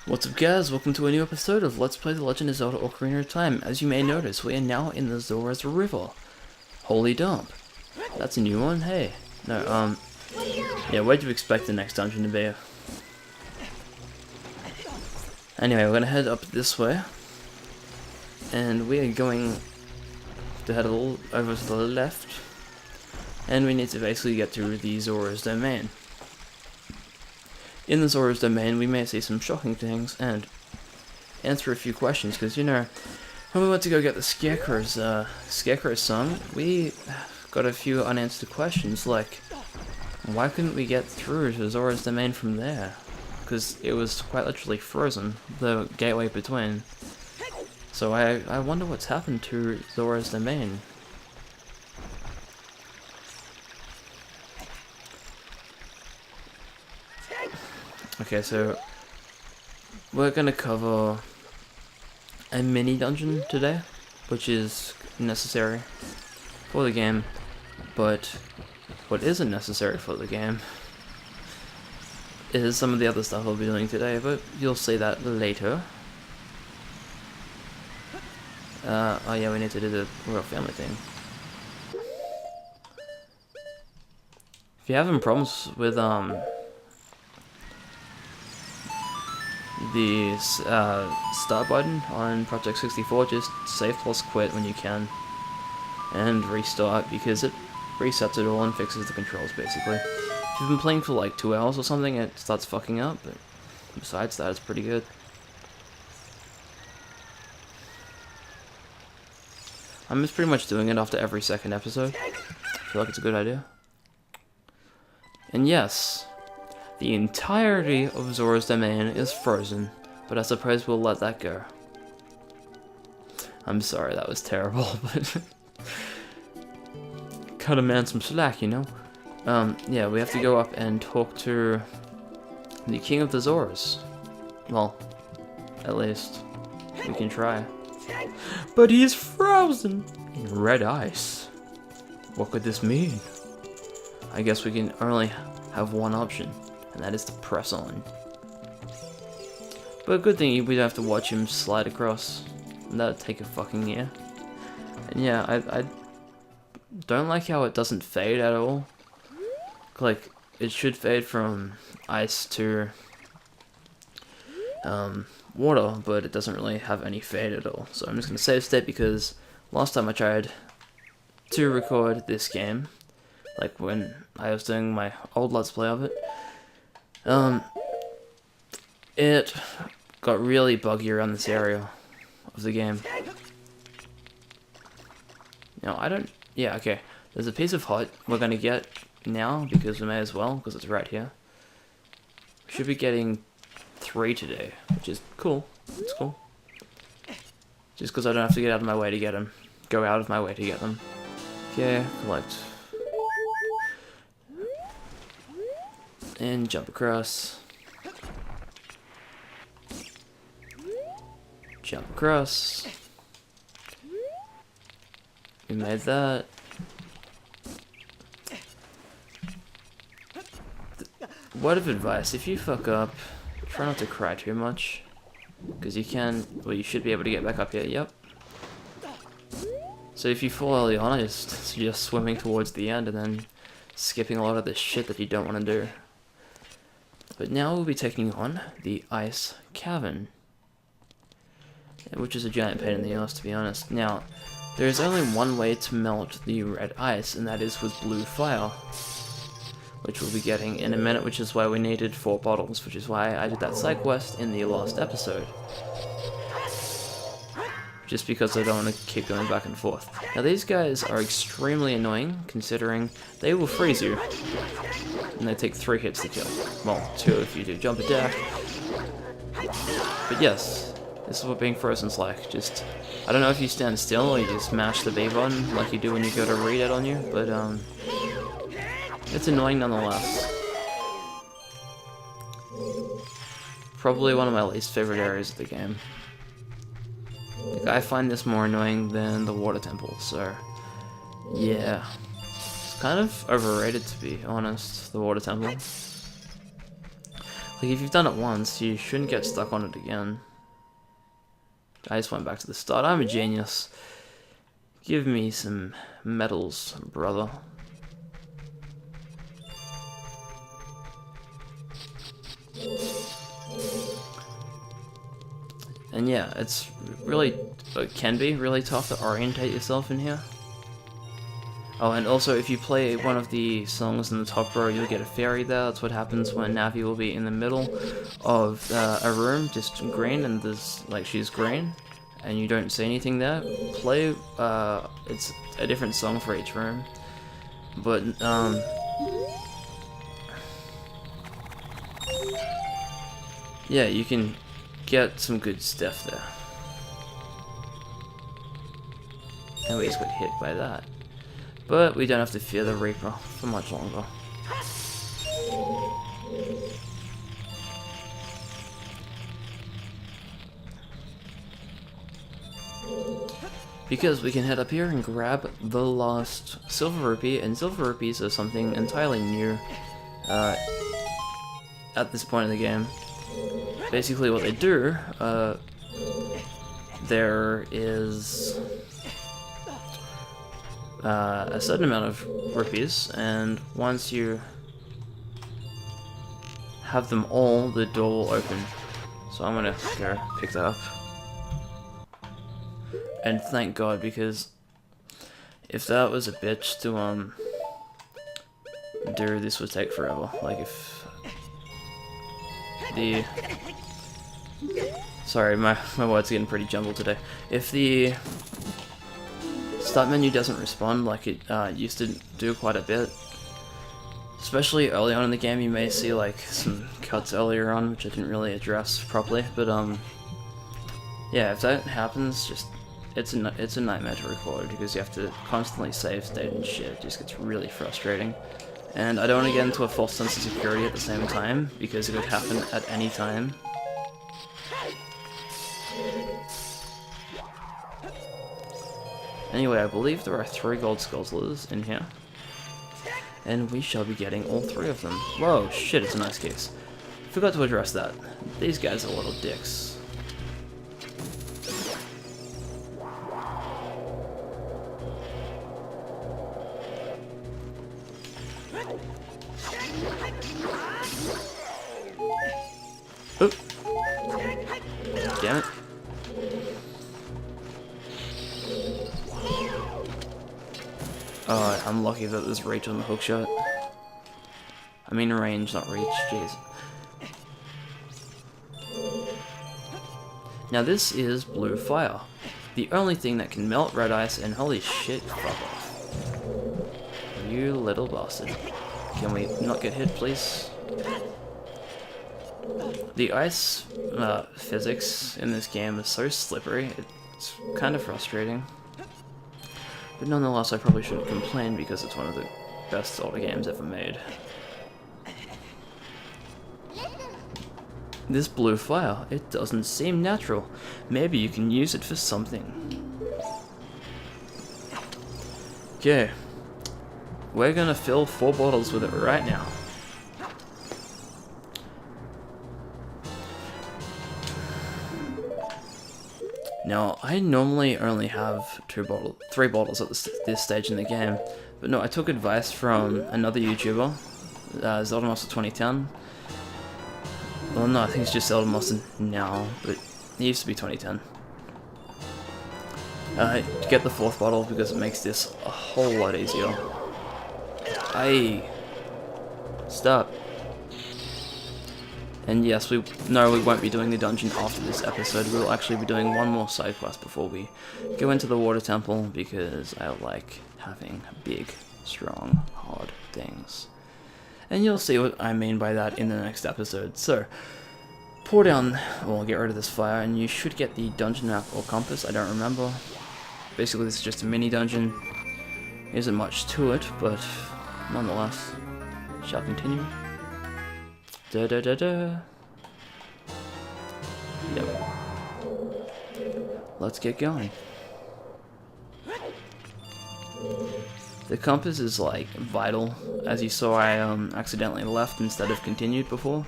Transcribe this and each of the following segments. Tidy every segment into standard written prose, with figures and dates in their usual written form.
What's up guys, welcome to a new episode of Let's Play The Legend of Zelda Ocarina of Time. As you may notice, we are now in the Zora's River. Holy dump. That's a new one, hey. No, yeah, where do you expect the next dungeon to be? Anyway, we're gonna head up this way. And we are going to head a little over to the left. And we need to basically get to the Zora's domain. In the Zora's domain, we may see some shocking things and answer a few questions, because, you know, when we went to go get the Scarecrow's song, we got a few unanswered questions, like, why couldn't we get through to Zora's domain from there? Because it was quite literally frozen, the gateway between. So I wonder what's happened to Zora's domain. Okay, so we're gonna cover a mini dungeon today, which is necessary for the game, but what isn't necessary for the game is some of the other stuff I'll be doing today, but you'll see that later. Oh yeah, we need to do the royal family thing. If you're having problems with the start button on Project 64, just save plus quit when you can and restart, because it resets it all and fixes the controls basically. If you've been playing for like 2 hours or something, it starts fucking up, but besides that, it's pretty good. I'm just pretty much doing it after every second episode. I feel like it's a good idea. And yes, the entirety of Zora's domain is frozen, but I suppose we'll let that go. I'm sorry, that was terrible, but cut a man some slack, you know? Yeah, we have to go up and talk to the King of the Zoras. Well, at least we can try. But he's frozen in red ice. What could this mean? I guess we can only have one option, and that is to press on. But a good thing we don't have to watch him slide across. That'd take a fucking year. And yeah, I don't like how it doesn't fade at all. Like, it should fade from ice to water, but it doesn't really have any fade at all. So I'm just gonna save state, because last time I tried to record this game, like when I was doing my old Let's Play of it, it got really buggy around this area of the game. Now, yeah, okay. There's a piece of hut we're gonna get now, because we may as well, because it's right here. We should be getting 3 today, which is cool. It's cool. Just because I don't have to get out of my way to get them. Go out of my way to get them. Okay, collect. And jump across. Jump across. We made that. Word of advice, if you fuck up, try not to cry too much. Because you can, well, you should be able to get back up here, yep. So if you fall early on, I just suggest swimming towards the end and then skipping a lot of the shit that you don't want to do. But now we'll be taking on the Ice Cavern, which is a giant pain in the ass, to be honest. Now, there is only one way to melt the red ice, and that is with blue fire, which we'll be getting in a minute, which is why we needed 4 bottles, which is why I did that side quest in the last episode. Just because I don't want to keep going back and forth. Now these guys are extremely annoying, considering they will freeze you, and they take 3 hits to kill. Well, 2 if you do jump attack. But yes, this is what being frozen's like. Just, I don't know if you stand still or you just mash the B button like you do when you go to read it on you, but it's annoying nonetheless. Probably one of my least favorite areas of the game. Like, I find this more annoying than the water temple, so yeah. It's kind of overrated, to be honest, the water temple. Like, if you've done it once, you shouldn't get stuck on it again. I just went back to the start. I'm a genius. Give me some medals, brother. And yeah, it can be really tough to orientate yourself in here. Oh, and also if you play one of the songs in the top row, you'll get a fairy there. That's what happens when Navi will be in the middle of a room, just green, and there's, like, she's green, and you don't see anything there. Play, it's a different song for each room. But, yeah, you can get some good stuff there. And we just got hit by that. But we don't have to fear the Reaper for much longer. Because we can head up here and grab the last Silver Rupee, and Silver Rupees are something entirely new at this point in the game. Basically what they do, there is a certain amount of rupees, and once you have them all, the door will open. So I'm gonna go pick that up. And thank God, because if that was a bitch to do, this would take forever. Like, if the... Sorry, my words are getting pretty jumbled today. If the start menu doesn't respond like it used to do quite a bit, especially early on in the game, you may see like some cuts earlier on which I didn't really address properly, but yeah, if that happens, just it's a nightmare to record because you have to constantly save state and shit. It just gets really frustrating, and I don't want to get into a false sense of security at the same time because it could happen at any time. Anyway, I believe there are 3 gold Skulltulas in here, and we shall be getting all 3 of them. Whoa, shit, it's an ice case. Forgot to address that. These guys are little dicks. Oop. Damn it. Oh, I'm lucky that there's reach on the hookshot. I mean range, not reach, jeez. Now this is blue fire. The only thing that can melt red ice, and holy shit, fuck off. You little bastard. Can we not get hit, please? The ice physics in this game is so slippery, it's kind of frustrating. But nonetheless, I probably shouldn't complain because it's one of the best Zelda games ever made. This blue fire, it doesn't seem natural. Maybe you can use it for something. Okay. We're gonna fill 4 bottles with it right now. Now, I normally only have 3 bottles at this stage in the game, but no, I took advice from another YouTuber, Zelda Master 2010. Well, no, I think it's just Zelda Master now, but it used to be 2010. To get the 4th bottle because it makes this a whole lot easier. Stop. And yes, we won't be doing the dungeon after this episode. We'll actually be doing one more side quest before we go into the water temple because I like having big, strong, hard things. And you'll see what I mean by that in the next episode. So, pour down, or get rid of this fire, and you should get the dungeon map or compass. I don't remember. Basically, this is just a mini dungeon. Isn't much to it, but nonetheless, shall continue. Da da da da. Yep. Let's get going. The compass is like vital. As you saw, I accidentally left instead of continued before.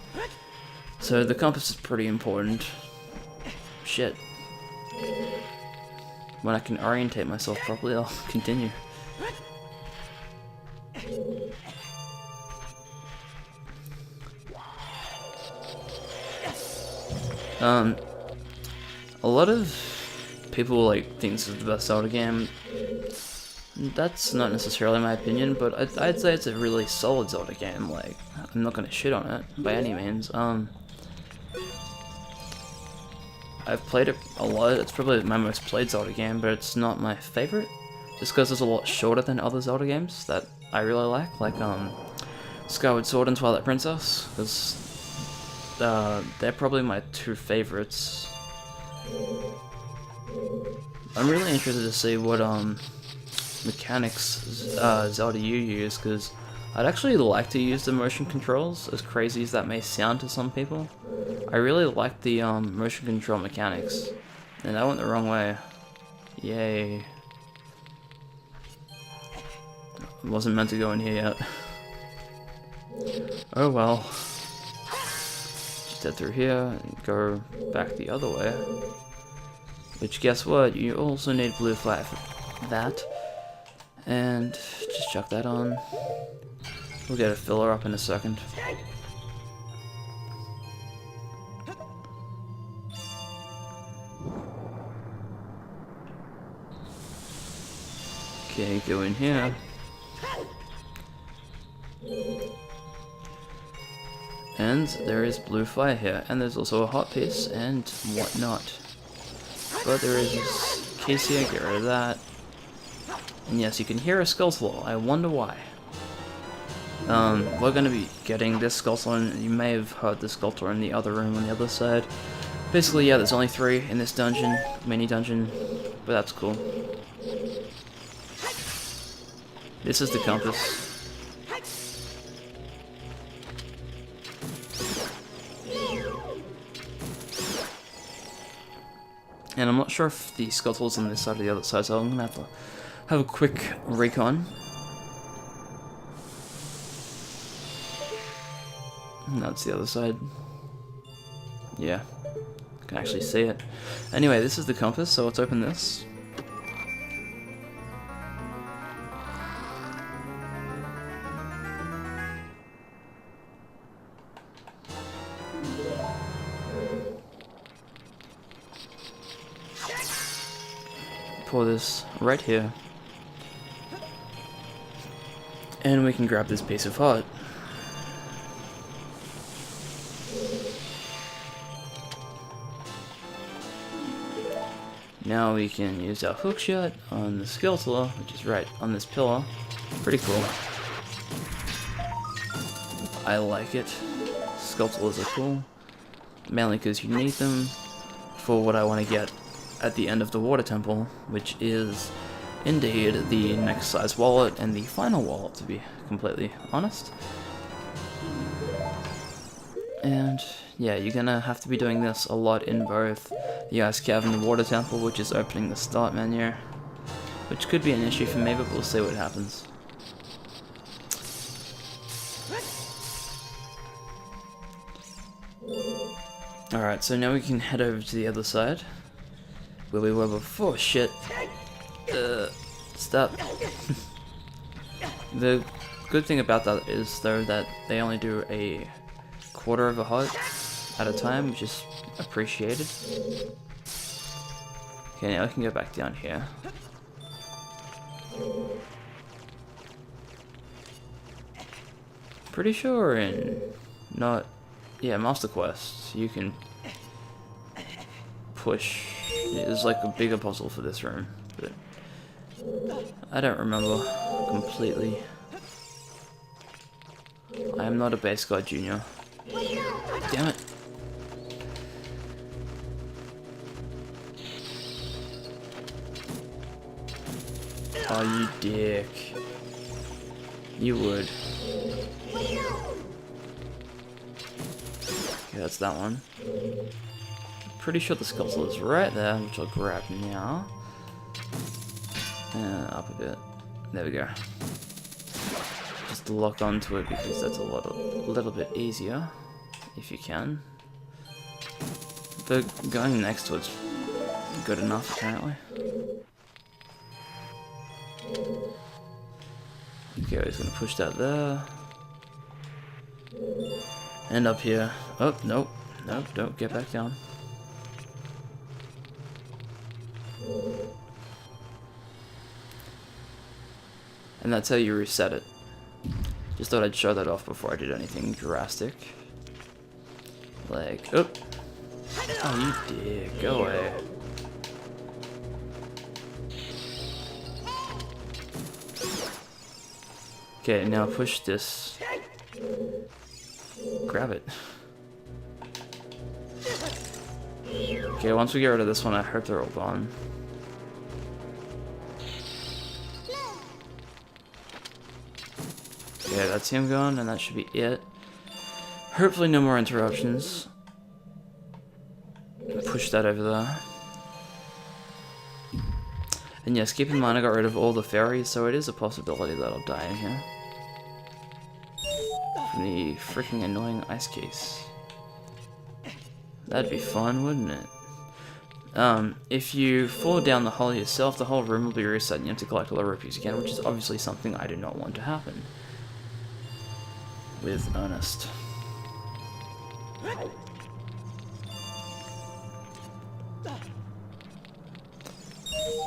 So the compass is pretty important. Shit. When I can orientate myself properly, I'll continue. A lot of people like think this is the best Zelda game. That's not necessarily my opinion, but I'd say it's a really solid Zelda game. Like, I'm not gonna shit on it by any means. I've played it a lot. It's probably my most played Zelda game, but it's not my favorite, just because it's a lot shorter than other Zelda games that I really like Skyward Sword and Twilight Princess, because they're probably my two favorites. I'm really interested to see what mechanics Zelda you use, because I'd actually like to use the motion controls, as crazy as that may sound to some people. I really like the motion control mechanics, and I went the wrong way. Yay. I wasn't meant to go in here yet. Oh well. Just head through here and go back the other way. Which, guess what? You also need blue flag for that. And just chuck that on. We'll get a filler up in a second. Okay, go in here. And there is blue fire here, and there's also a hot piece and whatnot. But there is this case here, get rid of that. And yes, you can hear a Skulltula. I wonder why. We're going to be getting this Skulltula, and you may have heard the Skulltula in the other room on the other side. Basically, yeah, there's only 3 in this dungeon, mini dungeon, but that's cool. This is the compass. And I'm not sure if the Skulltula's on this side or the other side, so I'm going to have a quick recon. That's the other side. Yeah, I can actually see it. Anyway, this is the compass, so let's open this. Pour this right here. And we can grab this piece of heart. Now we can use our hookshot on the Skulltula, which is right on this pillar. Pretty cool. I like it. Skulltulas are cool. Mainly because you need them for what I want to get at the end of the water temple, which is indeed the next size wallet and the final wallet, to be completely honest. And yeah, you're gonna have to be doing this a lot in both the Ice Cavern and the Water Temple, which is opening the start menu, which could be an issue for me, but we'll see what happens. Alright, so now we can head over to the other side, where we were before. Shit. Stop. The good thing about that is, though, that they only do a quarter of a heart at a time, which is appreciated. Okay, now I can go back down here. Pretty sure in Master Quest you can push. There's like a bigger puzzle for this room, but I don't remember completely. I am not a base god junior. Damn it. Oh, you dick. You would. Okay, that's that one. Pretty sure the Skulltula is right there, which I'll grab now. Up a bit. There we go. Just lock onto it because that's a little bit easier, if you can. but going next to it's good enough, apparently. Okay, he's gonna push that there. And up here. Oh, nope. Nope, don't get back down. And that's how you reset it. Just thought I'd show that off before I did anything drastic. Like, oh. Oh, you did. Go away. Okay, now push this. Grab it. Okay, once we get rid of this one, I hope they're all gone. Okay, that's him gone, and that should be it. Hopefully no more interruptions. Push that over there. And yes, keep in mind I got rid of all the fairies, so it is a possibility that I'll die in here. From the freaking annoying ice case. That'd be fun, wouldn't it? If you fall down the hole yourself, the whole room will be reset and you have to collect all the rupees again, which is obviously something I do not want to happen. With Ernest.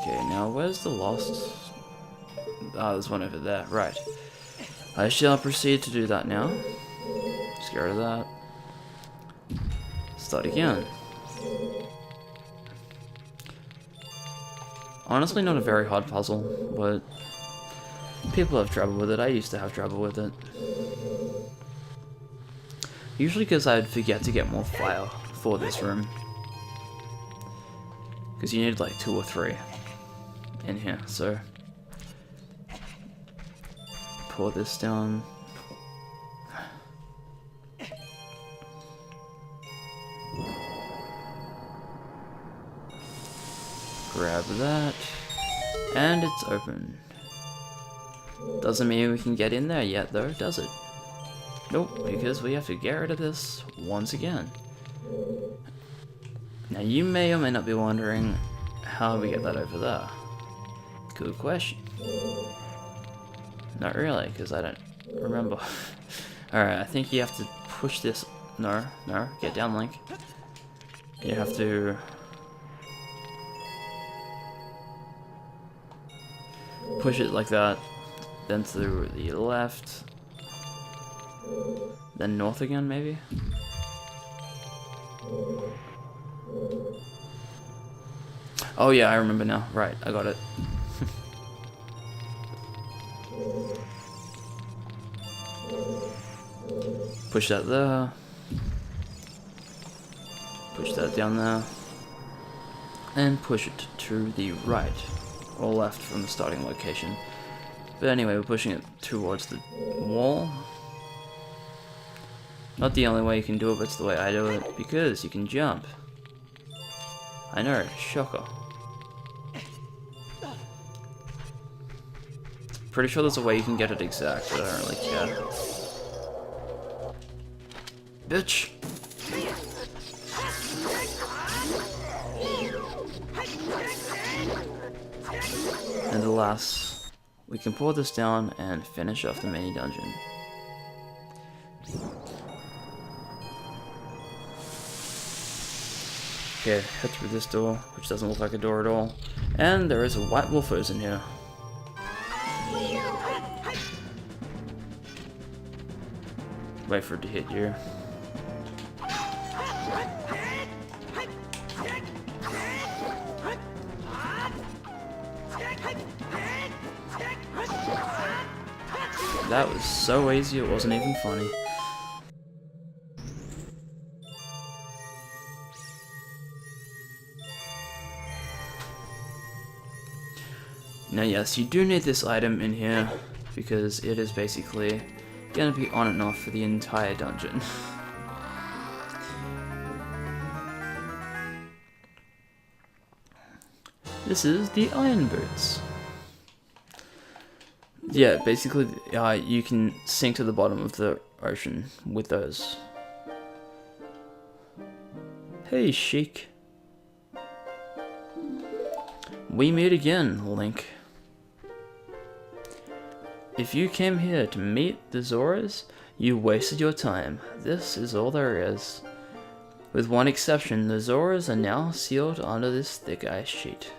Okay, now where's the lost? Ah, there's one over there. Right. I shall proceed to do that now. Just get rid of that. Start again. Honestly, not a very hard puzzle, but people have trouble with it. I used to have trouble with it. Usually because I'd forget to get more fire for this room. Because you need like 2 or 3 in here, so pour this down. Grab that, and it's open. Doesn't mean we can get in there yet though, does it? Nope, because we have to get rid of this once again. Now you may or may not be wondering how we get that over there. Good question. Not really, because I don't remember. Alright, I think you have to push this. No, get down, Link. You have to push it like that, then through the left, then north again, maybe? Oh yeah, I remember now. Right, I got it. Push that there. Push that down there. And push it to the right. Or left from the starting location. But anyway, we're pushing it towards the wall. Not the only way you can do it, but it's the way I do it. Because you can jump. I know, shocker. Pretty sure there's a way you can get it exact, but I don't really care. Bitch! And alas, we can pour this down and finish off the mini dungeon. Okay, head through this door, which doesn't look like a door at all. And there is a white wolfos in here. Wait for it to hit you. That was so easy, it wasn't even funny. Now yes, you do need this item in here, because it is basically gonna be on and off for the entire dungeon. This is the iron boots. Yeah, basically, you can sink to the bottom of the ocean with those. Hey, Sheik. We meet again, Link. If you came here to meet the Zoras, you wasted your time. This is all there is. With one exception, the Zoras are now sealed under this thick ice sheet.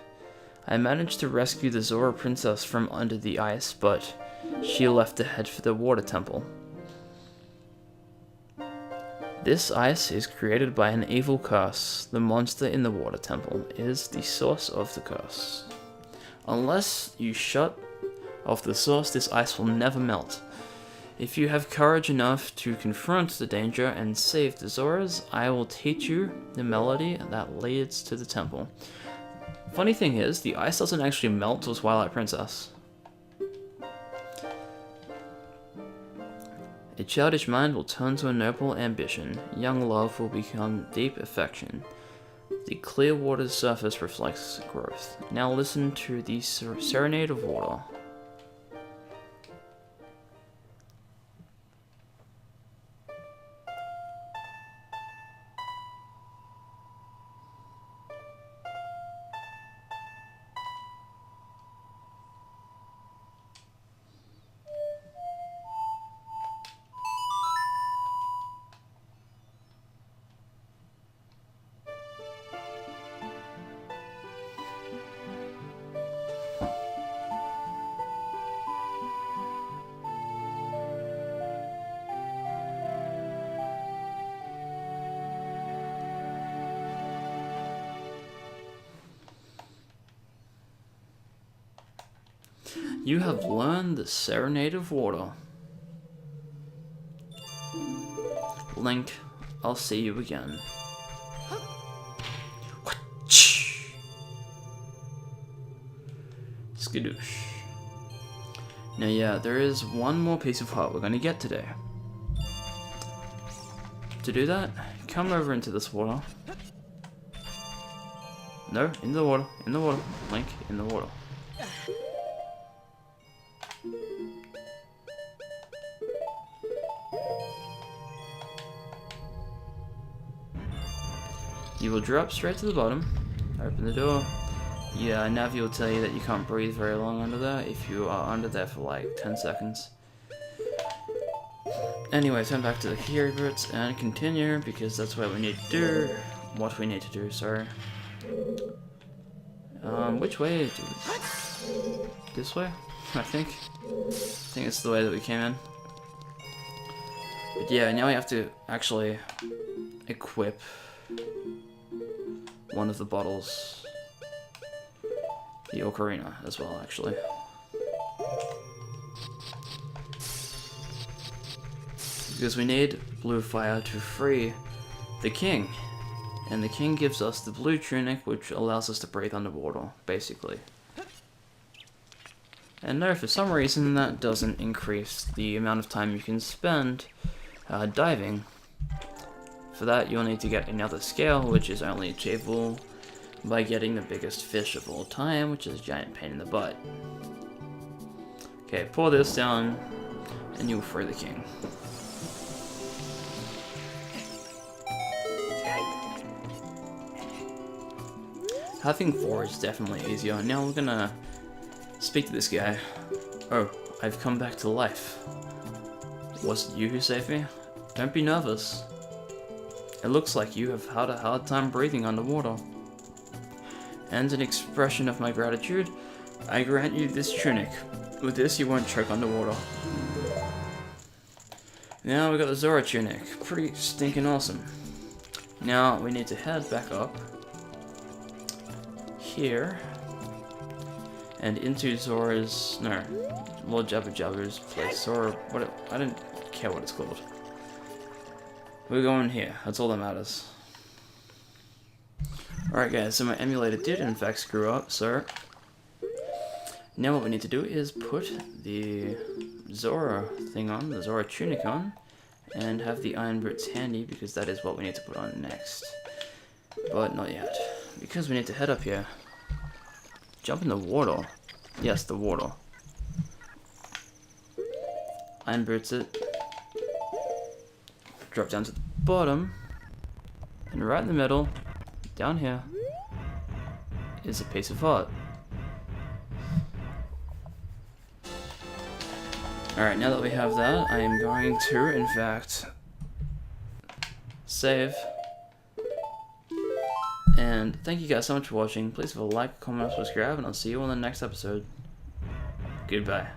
I managed to rescue the Zora princess from under the ice, but she left to head for the water temple. This ice is created by an evil curse. The monster in the water temple is the source of the curse. Unless you shut off the source, this ice will never melt. If you have courage enough to confront the danger and save the Zoras, I will teach you the melody that leads to the temple. Funny thing is, the ice doesn't actually melt to Twilight Princess. A childish mind will turn to a noble ambition. Young love will become deep affection. The clear water's surface reflects growth. Now listen to the Serenade of Water. You have learned the Serenade of Water. Link, I'll see you again. Skadoosh. Now yeah, there is one more piece of heart we're gonna get today. To do that, come over into this water. No, in the water, Link, in the water. You will drop straight to the bottom, open the door. Yeah, Navi will tell you that you can't breathe very long under there if you are under there for like 10 seconds. Anyway, turn back to the Kiri bits and continue, because that's what we need to do. What we need to do, sorry. Which way? This way? I think it's the way that we came in. But yeah, now we have to actually equip one of the bottles. The Ocarina as well, actually. Because we need blue fire to free the king. And the king gives us the blue tunic, which allows us to breathe underwater, basically. And no, for some reason that doesn't increase the amount of time you can spend diving. For that, you'll need to get another scale, which is only achievable by getting the biggest fish of all time, which is a giant pain in the butt. Okay, pour this down, and you'll free the king. Having 4 is definitely easier. Now we're gonna speak to this guy. Oh, I've come back to life. Was it you who saved me? Don't be nervous. It looks like you have had a hard time breathing underwater. And an expression of my gratitude, I grant you this tunic. With this, you won't choke underwater. Now we got the Zora tunic. Pretty stinking awesome. Now we need to head back up here and into Zora's, no, Lord Jabba Jabba's place. Zora, I don't care what it's called. We're going here. That's all that matters. Alright guys, so my emulator did in fact screw up, so now what we need to do is put the Zora thing on, the Zora tunic on, and have the iron boots handy, because that is what we need to put on next. But not yet, because we need to head up here. Jump in the water. Yes, the water. Iron boots it. Drop down to the bottom, and right in the middle, down here is a piece of art. Alright, now that we have that, I am going to, in fact, save. And thank you guys so much for watching. Please leave a like, comment, subscribe, and I'll see you on the next episode. Goodbye.